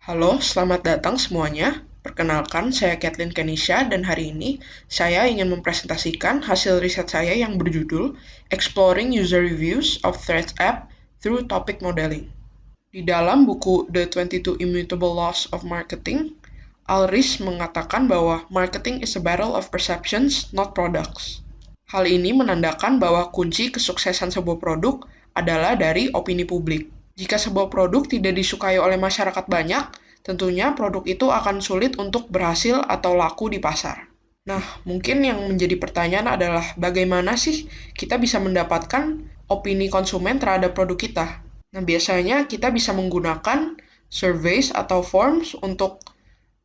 Halo, selamat datang semuanya. Perkenalkan, saya Kathleen Kenisha dan hari ini saya ingin mempresentasikan hasil riset saya yang berjudul Exploring User Reviews of Threads App Through Topic Modeling. Di dalam buku The 22 Immutable Laws of Marketing, Ulrich mengatakan bahwa marketing is a battle of perceptions, not products. Hal ini menandakan bahwa kunci kesuksesan sebuah produk adalah dari opini publik. Jika sebuah produk tidak disukai oleh masyarakat banyak, tentunya produk itu akan sulit untuk berhasil atau laku di pasar. Nah, mungkin yang menjadi pertanyaan adalah bagaimana sih kita bisa mendapatkan opini konsumen terhadap produk kita? Nah, biasanya kita bisa menggunakan surveys atau forms untuk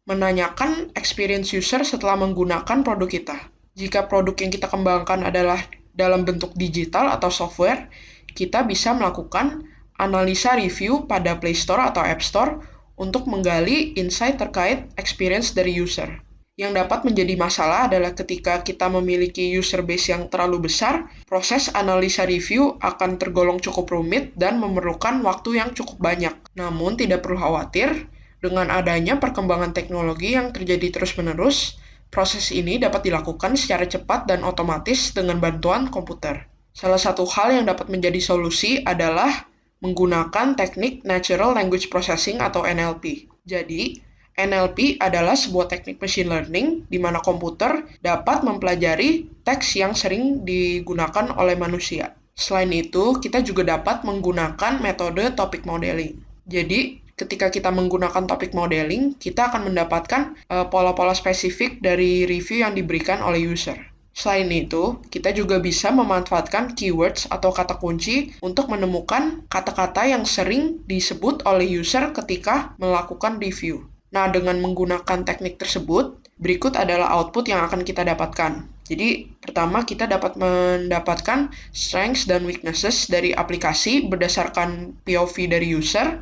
menanyakan experience user setelah menggunakan produk kita. Jika produk yang kita kembangkan adalah dalam bentuk digital atau software, kita bisa melakukan analisa review pada Play Store atau App Store untuk menggali insight terkait experience dari user. Yang dapat menjadi masalah adalah ketika kita memiliki user base yang terlalu besar, proses analisa review akan tergolong cukup rumit dan memerlukan waktu yang cukup banyak. Namun, tidak perlu khawatir, dengan adanya perkembangan teknologi yang terjadi terus-menerus, proses ini dapat dilakukan secara cepat dan otomatis dengan bantuan komputer. Salah satu hal yang dapat menjadi solusi adalah menggunakan teknik Natural Language Processing atau NLP. Jadi, NLP adalah sebuah teknik machine learning di mana komputer dapat mempelajari teks yang sering digunakan oleh manusia. Selain itu, kita juga dapat menggunakan metode topic modeling. Jadi, ketika kita menggunakan topic modeling, kita akan mendapatkan pola-pola spesifik dari review yang diberikan oleh user. Selain itu, kita juga bisa memanfaatkan keywords atau kata kunci untuk menemukan kata-kata yang sering disebut oleh user ketika melakukan review. Nah, dengan menggunakan teknik tersebut, berikut adalah output yang akan kita dapatkan. Jadi, pertama kita dapat mendapatkan strengths dan weaknesses dari aplikasi berdasarkan POV dari user.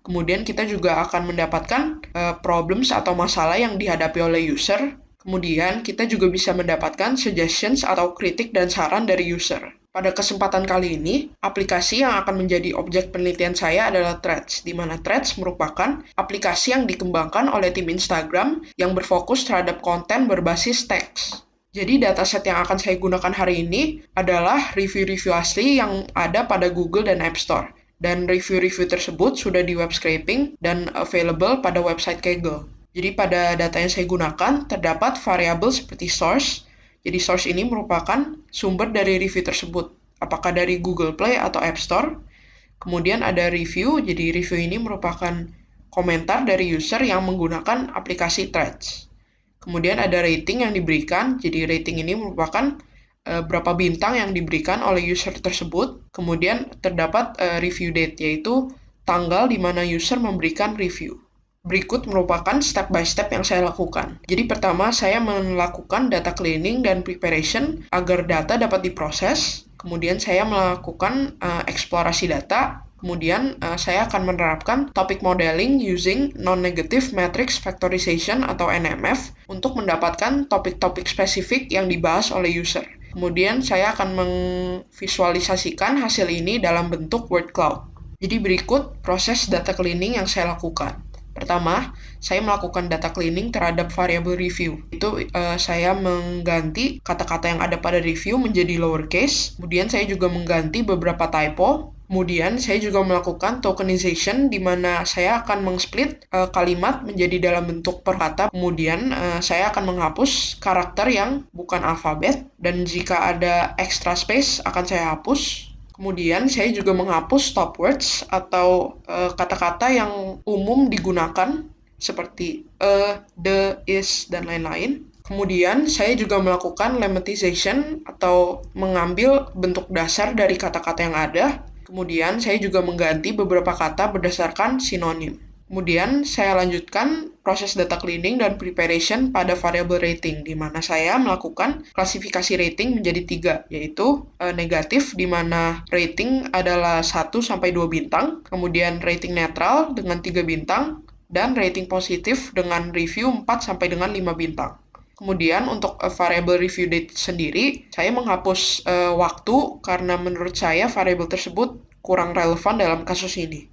Kemudian kita juga akan mendapatkan problems atau masalah yang dihadapi oleh user. Kemudian kita juga bisa mendapatkan suggestions atau kritik dan saran dari user. Pada kesempatan kali ini, aplikasi yang akan menjadi objek penelitian saya adalah Threads, di mana Threads merupakan aplikasi yang dikembangkan oleh tim Instagram yang berfokus terhadap konten berbasis teks. Jadi dataset yang akan saya gunakan hari ini adalah review-review asli yang ada pada Google dan App Store. Dan review-review tersebut sudah di web scraping dan available pada website Kaggle. Jadi pada data yang saya gunakan terdapat variabel seperti source. Jadi source ini merupakan sumber dari review tersebut, apakah dari Google Play atau App Store. Kemudian ada review, jadi review ini merupakan komentar dari user yang menggunakan aplikasi Threads. Kemudian ada rating yang diberikan, jadi rating ini merupakan berapa bintang yang diberikan oleh user tersebut. Kemudian terdapat review date, yaitu tanggal di mana user memberikan review. Berikut merupakan step by step yang saya lakukan. Jadi pertama, saya melakukan data cleaning dan preparation agar data dapat diproses. Kemudian saya melakukan eksplorasi data. Kemudian saya akan menerapkan topic modeling using non-negative matrix factorization atau NMF untuk mendapatkan topik-topik spesifik yang dibahas oleh user. Kemudian saya akan memvisualisasikan hasil ini dalam bentuk word cloud. Jadi berikut proses data cleaning yang saya lakukan. Pertama, saya melakukan data cleaning terhadap variabel review. Itu saya mengganti kata-kata yang ada pada review menjadi lowercase. Kemudian saya juga mengganti beberapa typo. Kemudian saya juga melakukan tokenization di mana saya akan mengsplit kalimat menjadi dalam bentuk per kata. Kemudian saya akan menghapus karakter yang bukan alfabet dan jika ada extra space akan saya hapus. Kemudian saya juga menghapus stop words atau kata-kata yang umum digunakan seperti the, is, dan lain-lain. Kemudian saya juga melakukan lemmatization atau mengambil bentuk dasar dari kata-kata yang ada. Kemudian saya juga mengganti beberapa kata berdasarkan sinonim. Kemudian saya lanjutkan proses data cleaning dan preparation pada variabel rating, di mana saya melakukan klasifikasi rating menjadi 3, yaitu negatif, di mana rating adalah 1-2 bintang, kemudian rating netral dengan 3 bintang, dan rating positif dengan review 4-5 bintang. Kemudian untuk variable review date sendiri, saya menghapus waktu karena menurut saya variable tersebut kurang relevan dalam kasus ini.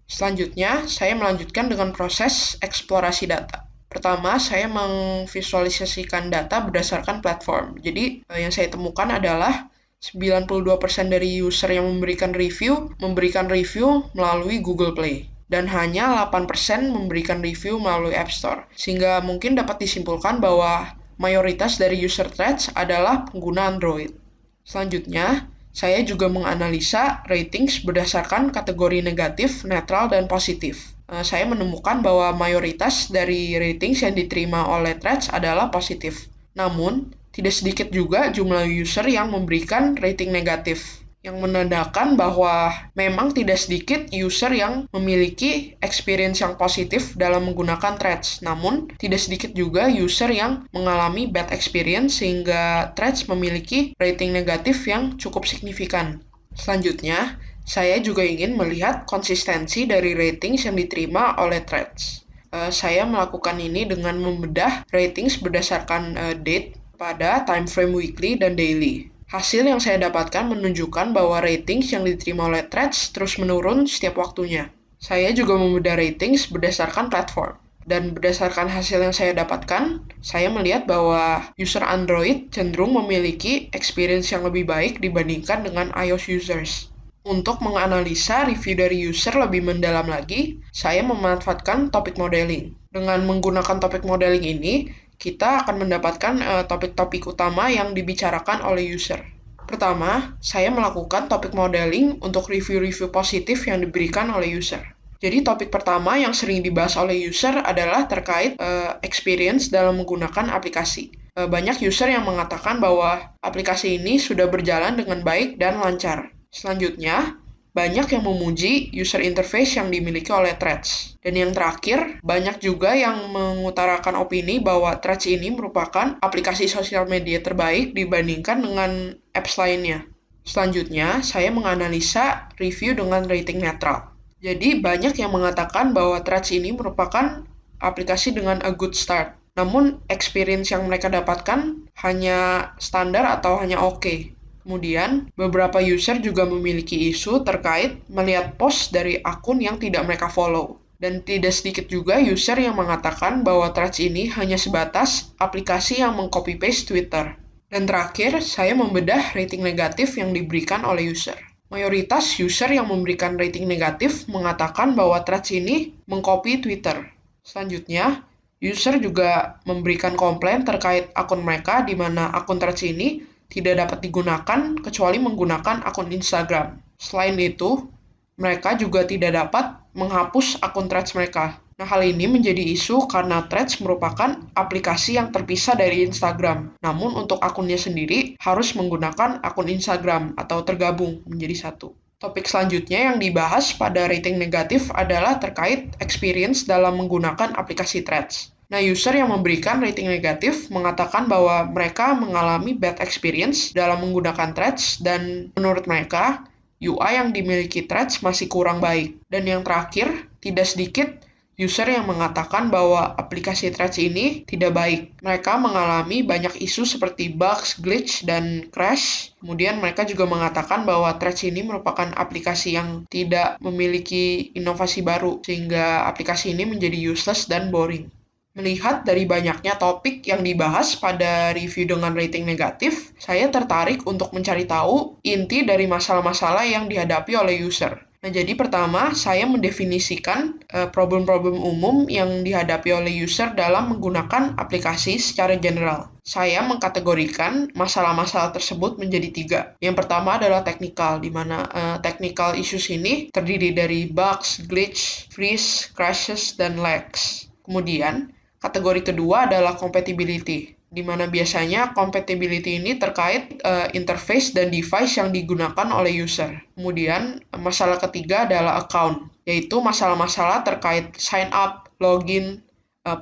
Selanjutnya, saya melanjutkan dengan proses eksplorasi data. Pertama, saya memvisualisasikan data berdasarkan platform. Jadi, yang saya temukan adalah 92% dari user yang memberikan review melalui Google Play. Dan hanya 8% memberikan review melalui App Store. Sehingga mungkin dapat disimpulkan bahwa mayoritas dari user threads adalah pengguna Android. Selanjutnya, saya juga menganalisa ratings berdasarkan kategori negatif, netral, dan positif. Saya menemukan bahwa mayoritas dari ratings yang diterima oleh threads adalah positif. Namun, tidak sedikit juga jumlah user yang memberikan rating negatif, yang menandakan bahwa memang tidak sedikit user yang memiliki experience yang positif dalam menggunakan threads. Namun, tidak sedikit juga user yang mengalami bad experience sehingga threads memiliki rating negatif yang cukup signifikan. Selanjutnya, saya juga ingin melihat konsistensi dari ratings yang diterima oleh threads. Saya melakukan ini dengan membedah ratings berdasarkan date pada time frame weekly dan daily. Hasil yang saya dapatkan menunjukkan bahwa ratings yang diterima oleh threads terus menurun setiap waktunya. Saya juga membedah ratings berdasarkan platform. Dan berdasarkan hasil yang saya dapatkan, saya melihat bahwa user Android cenderung memiliki experience yang lebih baik dibandingkan dengan iOS users. Untuk menganalisa review dari user lebih mendalam lagi, saya memanfaatkan topik modeling. Dengan menggunakan topik modeling ini, kita akan mendapatkan topik-topik utama yang dibicarakan oleh user. Pertama, saya melakukan topik modeling untuk review-review positif yang diberikan oleh user. Jadi topik pertama yang sering dibahas oleh user adalah terkait experience dalam menggunakan aplikasi. Banyak user yang mengatakan bahwa aplikasi ini sudah berjalan dengan baik dan lancar. Selanjutnya, banyak yang memuji user interface yang dimiliki oleh threads. Dan yang terakhir, banyak juga yang mengutarakan opini bahwa threads ini merupakan aplikasi sosial media terbaik dibandingkan dengan apps lainnya. Selanjutnya, saya menganalisa review dengan rating netral. Jadi, banyak yang mengatakan bahwa threads ini merupakan aplikasi dengan a good start. Namun, experience yang mereka dapatkan hanya standar atau hanya oke. Kemudian, beberapa user juga memiliki isu terkait melihat post dari akun yang tidak mereka follow. Dan tidak sedikit juga user yang mengatakan bahwa threads ini hanya sebatas aplikasi yang meng-copy-paste Twitter. Dan terakhir, saya membedah rating negatif yang diberikan oleh user. Mayoritas user yang memberikan rating negatif mengatakan bahwa threads ini meng-copy Twitter. Selanjutnya, user juga memberikan komplain terkait akun mereka di mana akun threads ini tidak dapat digunakan kecuali menggunakan akun Instagram. Selain itu, mereka juga tidak dapat menghapus akun threads mereka. Nah, hal ini menjadi isu karena threads merupakan aplikasi yang terpisah dari Instagram. Namun, untuk akunnya sendiri harus menggunakan akun Instagram atau tergabung menjadi satu. Topik selanjutnya yang dibahas pada rating negatif adalah terkait experience dalam menggunakan aplikasi threads. Nah, user yang memberikan rating negatif mengatakan bahwa mereka mengalami bad experience dalam menggunakan threads dan menurut mereka, UI yang dimiliki threads masih kurang baik. Dan yang terakhir, tidak sedikit user yang mengatakan bahwa aplikasi threads ini tidak baik. Mereka mengalami banyak isu seperti bugs, glitch, dan crash. Kemudian mereka juga mengatakan bahwa threads ini merupakan aplikasi yang tidak memiliki inovasi baru, sehingga aplikasi ini menjadi useless dan boring. Melihat dari banyaknya topik yang dibahas pada review dengan rating negatif, saya tertarik untuk mencari tahu inti dari masalah-masalah yang dihadapi oleh user. Nah, jadi pertama, saya mendefinisikan problem-problem umum yang dihadapi oleh user dalam menggunakan aplikasi secara general. Saya mengkategorikan masalah-masalah tersebut menjadi 3. Yang pertama adalah technical, di mana technical issues ini terdiri dari bugs, glitch, freeze, crashes, dan lags. Kemudian, kategori kedua adalah compatibility, di mana biasanya compatibility ini terkait interface dan device yang digunakan oleh user. Kemudian, masalah ketiga adalah account, yaitu masalah-masalah terkait sign up, login,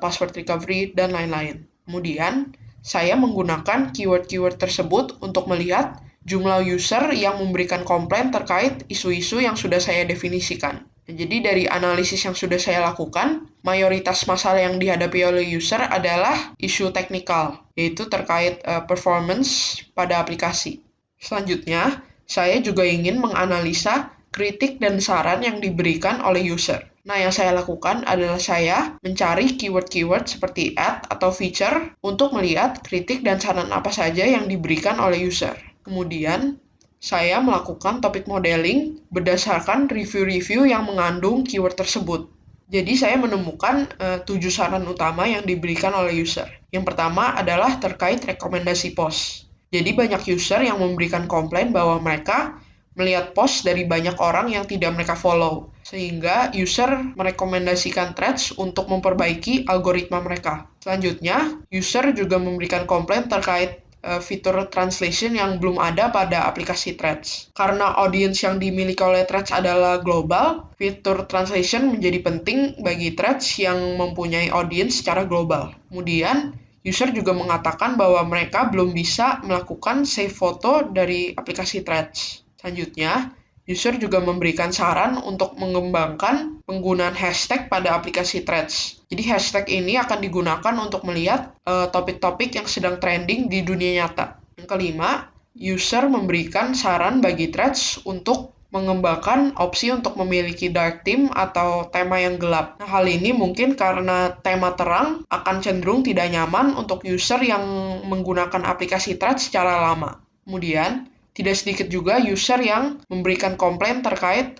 password recovery, dan lain-lain. Kemudian, saya menggunakan keyword-keyword tersebut untuk melihat jumlah user yang memberikan komplain terkait isu-isu yang sudah saya definisikan. Jadi dari analisis yang sudah saya lakukan, mayoritas masalah yang dihadapi oleh user adalah isu teknikal, yaitu terkait performance pada aplikasi. Selanjutnya, saya juga ingin menganalisa kritik dan saran yang diberikan oleh user. Nah, yang saya lakukan adalah saya mencari keyword-keyword seperti ad atau feature untuk melihat kritik dan saran apa saja yang diberikan oleh user. Kemudian, saya melakukan topik modeling berdasarkan review-review yang mengandung keyword tersebut. Jadi saya menemukan 7 saran utama yang diberikan oleh user. Yang pertama adalah terkait rekomendasi post. Jadi banyak user yang memberikan komplain bahwa mereka melihat post dari banyak orang yang tidak mereka follow. Sehingga user merekomendasikan threads untuk memperbaiki algoritma mereka. Selanjutnya, user juga memberikan komplain terkait fitur translation yang belum ada pada aplikasi Threads. Karena audience yang dimiliki oleh Threads adalah global, fitur translation menjadi penting bagi Threads yang mempunyai audience secara global. Kemudian, user juga mengatakan bahwa mereka belum bisa melakukan save foto dari aplikasi Threads. Selanjutnya, user juga memberikan saran untuk mengembangkan penggunaan hashtag pada aplikasi Threads. Jadi hashtag ini akan digunakan untuk melihat topik-topik yang sedang trending di dunia nyata. Yang kelima, user memberikan saran bagi Threads untuk mengembangkan opsi untuk memiliki dark theme atau tema yang gelap. Nah, hal ini mungkin karena tema terang akan cenderung tidak nyaman untuk user yang menggunakan aplikasi Threads secara lama. Kemudian, tidak sedikit juga user yang memberikan komplain terkait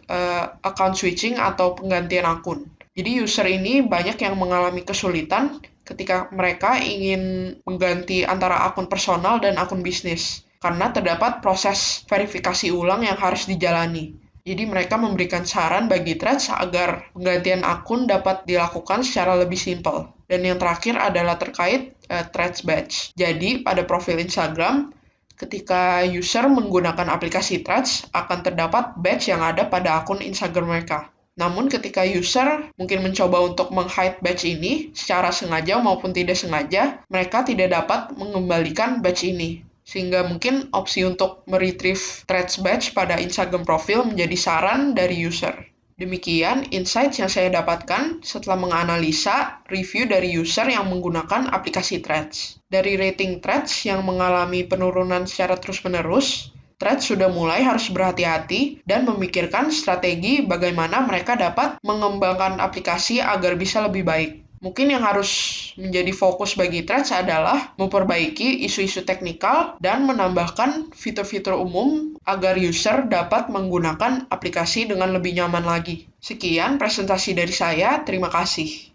account switching atau penggantian akun. Jadi user ini banyak yang mengalami kesulitan ketika mereka ingin mengganti antara akun personal dan akun bisnis, karena terdapat proses verifikasi ulang yang harus dijalani. Jadi mereka memberikan saran bagi Threads agar penggantian akun dapat dilakukan secara lebih simpel. Dan yang terakhir adalah terkait Threads badge. Jadi pada profil Instagram, ketika user menggunakan aplikasi Threads, akan terdapat badge yang ada pada akun Instagram mereka. Namun ketika user mungkin mencoba untuk meng-hide badge ini, secara sengaja maupun tidak sengaja, mereka tidak dapat mengembalikan badge ini. Sehingga mungkin opsi untuk meretrieve Threads badge pada Instagram profil menjadi saran dari user. Demikian insights yang saya dapatkan setelah menganalisa review dari user yang menggunakan aplikasi Threads. Dari rating Threads yang mengalami penurunan secara terus-menerus, Threads sudah mulai harus berhati-hati dan memikirkan strategi bagaimana mereka dapat mengembangkan aplikasi agar bisa lebih baik. Mungkin yang harus menjadi fokus bagi Threads adalah memperbaiki isu-isu teknikal dan menambahkan fitur-fitur umum agar user dapat menggunakan aplikasi dengan lebih nyaman lagi. Sekian presentasi dari saya, terima kasih.